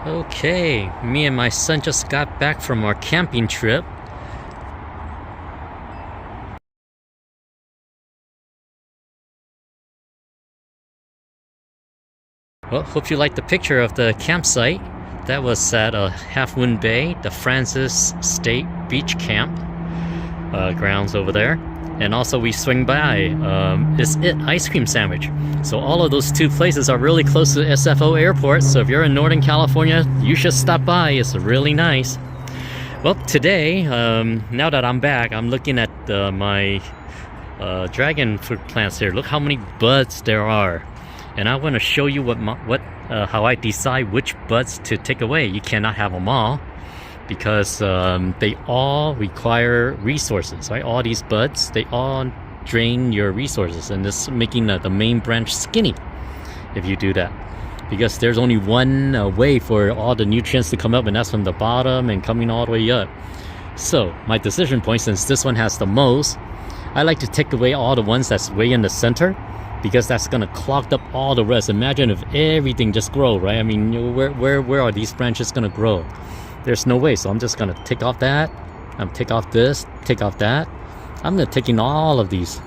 Okay, me and my son just got back from our camping trip. Well, hope you liked the picture of the campsite. That was at Half Moon Bay, the Francis State Beach Camp grounds over there. And also we swing by Is It Ice Cream Sandwich. So all of those two places are really close to SFO Airport, so if you're in Northern California, you should stop by. It's really nice. Well, today, now that I'm back, I'm looking at my dragon fruit plants here. Look how many buds there are. And I want to show you how I decide which buds to take away. You cannot have them all, because they all require resources, right? All these buds, they all drain your resources, and this making the main branch skinny if you do that, because there's only one way for all the nutrients to come up, and that's from the bottom and coming all the way up. So my decision point, since this one has the most, I like to take away all the ones that's way in the center, because that's gonna clog up all the rest. Imagine if everything just grow, right? I mean, where are these branches gonna grow? There's no way. So I'm just gonna take off that, take off this, take off that. I'm gonna take in all of these.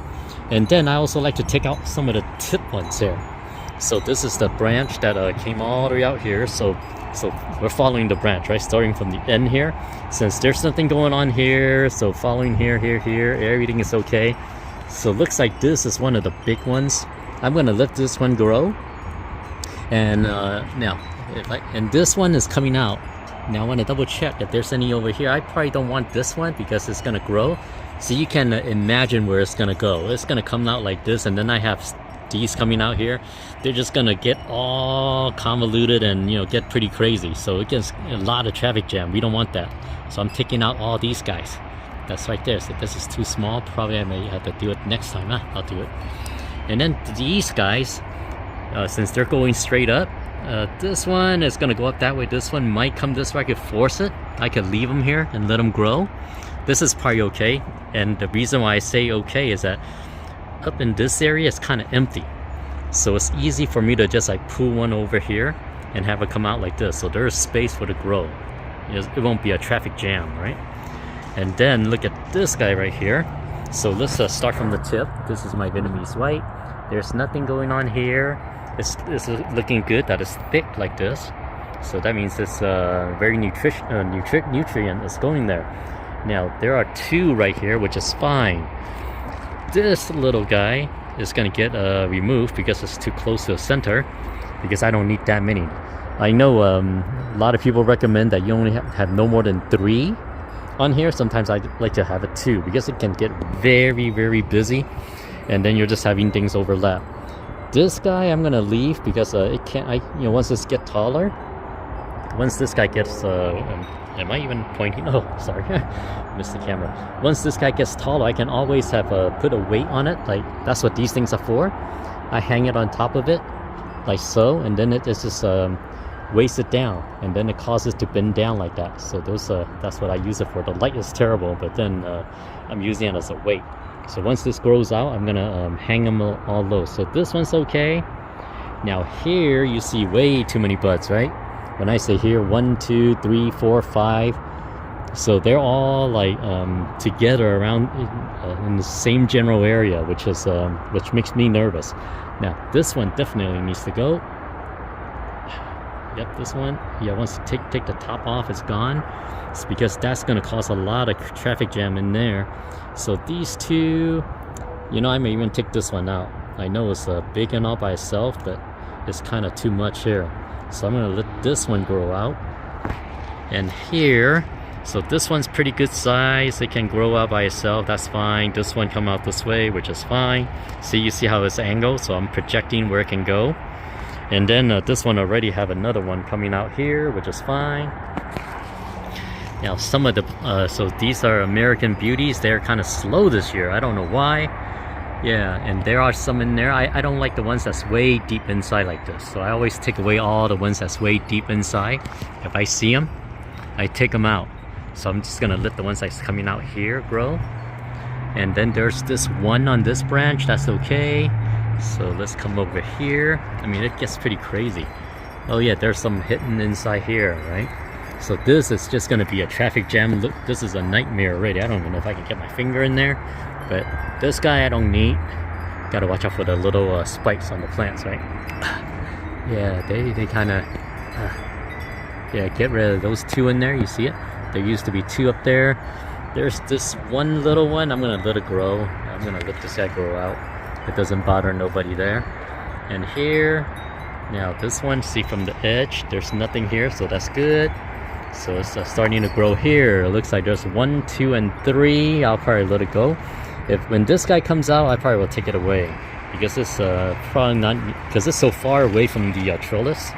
And then I also like to take out some of the tip ones here. So this is the branch that came all the way out here. So we're following the branch, right? Starting from the end here. Since there's nothing going on here, so following here, everything is okay. So looks like this is one of the big ones. I'm gonna let this one grow. And now, and this one is coming out. Now I want to double check if there's any over here. I probably don't want this one because it's gonna grow. So you can imagine where it's gonna go. It's gonna come out like this, and then I have these coming out here. They're just gonna get all convoluted and get pretty crazy. So it gets a lot of traffic jam. We don't want that. So I'm taking out all these guys. That's right there. So this is too small. Probably I may have to do it next time. I'll do it. And then these guys, since they're going straight up, this one is gonna go up that way. This one might come this way. I could force it. I could leave them here and let them grow. This is probably okay. And the reason why I say okay is that up in this area it's kind of empty. So it's easy for me to just like pull one over here and have it come out like this. So there's space for it to grow. It won't be a traffic jam, right? And then look at this guy right here. So let's start from the tip. This is my Vietnamese white. There's nothing going on here. It's looking good that it's thick like this. So that means it's very nutrient is going there. Now there are two right here, which is fine. This little guy is gonna get removed because it's too close to the center, because I don't need that many. I know a lot of people recommend that you only have no more than 3 on here. Sometimes I like to have it 2 because it can get very, very busy, and then you're just having things overlap. This guy I'm gonna leave because it can't. Once this gets taller, once this guy gets, am I even pointing? Oh, sorry, missed the camera. Once this guy gets taller, I can always have put a weight on it. Like that's what these things are for. I hang it on top of it, like so, and then it just weighs it down, and then it causes it to bend down like that. So that's what I use it for. The light is terrible, but then I'm using it as a weight. So once this grows out, I'm gonna hang them all low. So this one's okay. Now here you see way too many buds, right? When I say here, 1, 2, 3, 4, 5. So they're all like together around in the same general area, which makes me nervous. Now this one definitely needs to go. Yep, this one. Yeah, once you take the top off, it's gone. It's because that's going to cause a lot of traffic jam in there. So these two, I may even take this one out. I know it's big and all by itself, but it's kind of too much here. So I'm going to let this one grow out. And here, so this one's pretty good size. It can grow out by itself. That's fine. This one come out this way, which is fine. See, you see how it's angled? So I'm projecting where it can go. And then this one already have another one coming out here, which is fine. Now some of the, so these are American Beauties. They're kind of slow this year. I don't know why. Yeah, and there are some in there. I don't like the ones that's way deep inside like this. So I always take away all the ones that's way deep inside. If I see them, I take them out. So I'm just gonna let the ones that's coming out here grow. And then there's this one on this branch, that's okay. So let's come over here. I mean, it gets pretty crazy. Oh yeah, there's some hidden inside here, right? So this is just gonna be a traffic jam. Look, this is a nightmare already. I don't even know if I can get my finger in there. But this guy I don't need. Gotta watch out for the little spikes on the plants, right? Yeah, they kind of... yeah, get rid of those two in there, you see it? There used to be two up there. There's this one little one. I'm gonna let it grow. I'm gonna let this guy grow out. It doesn't bother nobody there. And here, now this one, see from the edge, there's nothing here, so that's good. So it's starting to grow here. It looks like there's 1, 2, and 3. I'll probably let it go. When this guy comes out, I probably will take it away because it's probably not, because it's so far away from the trellis.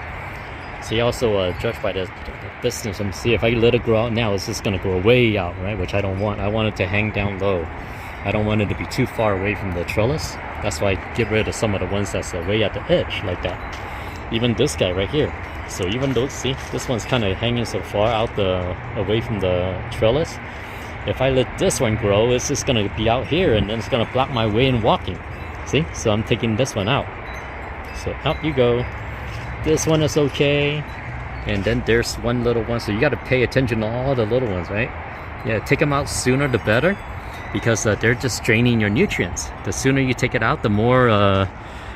See, also judge by the distance and see if I let it grow out now, it's just gonna grow way out, right? Which I don't want. I want it to hang down low. I don't want it to be too far away from the trellis. That's why I get rid of some of the ones that's way at the edge, like that. Even this guy right here. So even though, see, this one's kind of hanging so far out away from the trellis. If I let this one grow, it's just gonna be out here and then it's gonna block my way in walking. See? So I'm taking this one out. So out you go. This one is okay. And then there's one little one. So you gotta pay attention to all the little ones, right? Yeah, take them out sooner the better. Because they're just draining your nutrients. The sooner you take it out, the more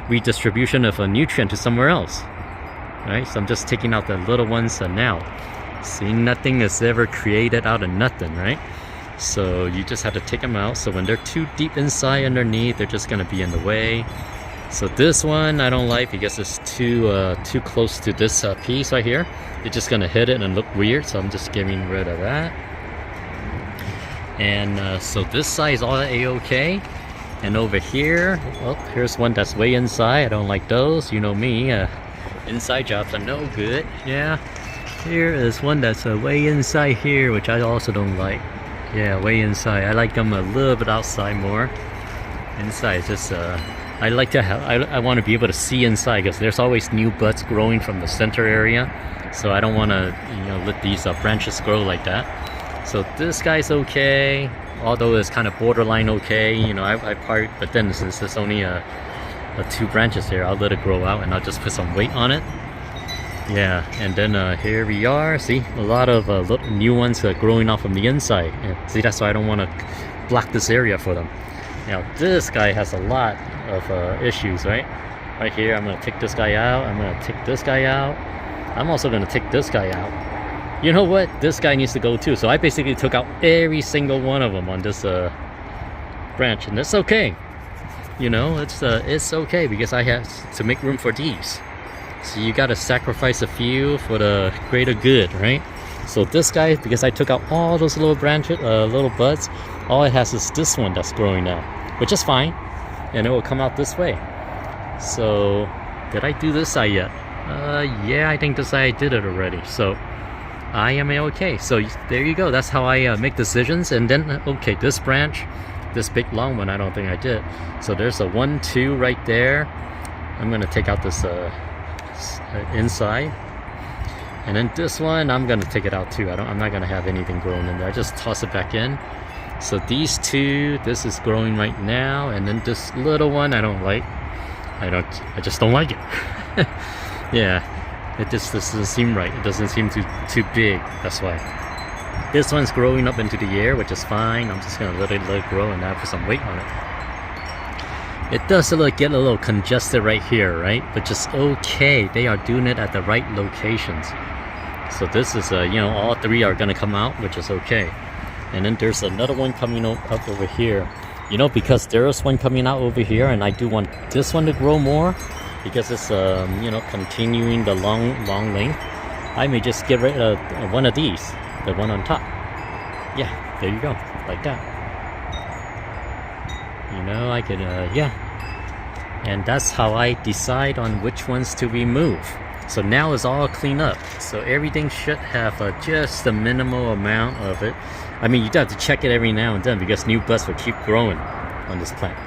redistribution of a nutrient to somewhere else. Right? So I'm just taking out the little ones now. See, nothing is ever created out of nothing, right? So you just have to take them out. So when they're too deep inside underneath, they're just gonna be in the way. So this one I don't like because it's too close to this piece right here. It's just gonna hit it and look weird. So I'm just getting rid of that. And so this side is all A-okay. And over here, well, here's one that's way inside. I don't like those. You know me. Inside jobs are no good. Yeah. Here is one that's way inside here, which I also don't like. Yeah, way inside. I like them a little bit outside more. Inside is just I like to have, I want to be able to see inside because there's always new buds growing from the center area. So I don't want to, let these branches grow like that. So this guy's okay, although it's kind of borderline okay. I part, but then since there's only two branches here, I'll let it grow out and I'll just put some weight on it. Yeah, and then here we are. See, a lot of new ones growing out from the inside. And see, that's why I don't want to block this area for them. Now this guy has a lot of issues, right? Right here, I'm gonna take this guy out. I'm gonna take this guy out. I'm also gonna take this guy out. You know what? This guy needs to go too. So I basically took out every single one of them on this branch, and that's okay. It's okay because I have to make room for these. So you gotta sacrifice a few for the greater good, right? So this guy, because I took out all those little branches, little buds, all it has is this one that's growing now, which is fine, and it will come out this way. So did I do this side yet? Yeah, I think this side I did it already. So I am okay. So there you go. That's how I make decisions. And then, okay, this branch, this big long one, I don't think I did. So there's a 1, 2 right there. I'm gonna take out this inside. And then this one, I'm gonna take it out too. I'm not gonna have anything growing in there. I just toss it back in. So these two, this is growing right now, and then this little one, I don't like. I just don't like it. Yeah. It just doesn't seem right. It doesn't seem too big. That's why. This one's growing up into the air, which is fine. I'm just gonna let it grow and now put some weight on it. It does get a little congested right here, right? But just okay. They are doing it at the right locations. So this is all three are gonna come out, which is okay. And then there's another one coming up over here. Because there's one coming out over here, and I do want this one to grow more. Because it's continuing the long length, I may just get rid of one of these, the one on top. Yeah, there you go, like that. I could yeah. And that's how I decide on which ones to remove. So now it's all clean up. So everything should have just the minimal amount of it. I mean, you do have to check it every now and then because new buds will keep growing on this plant.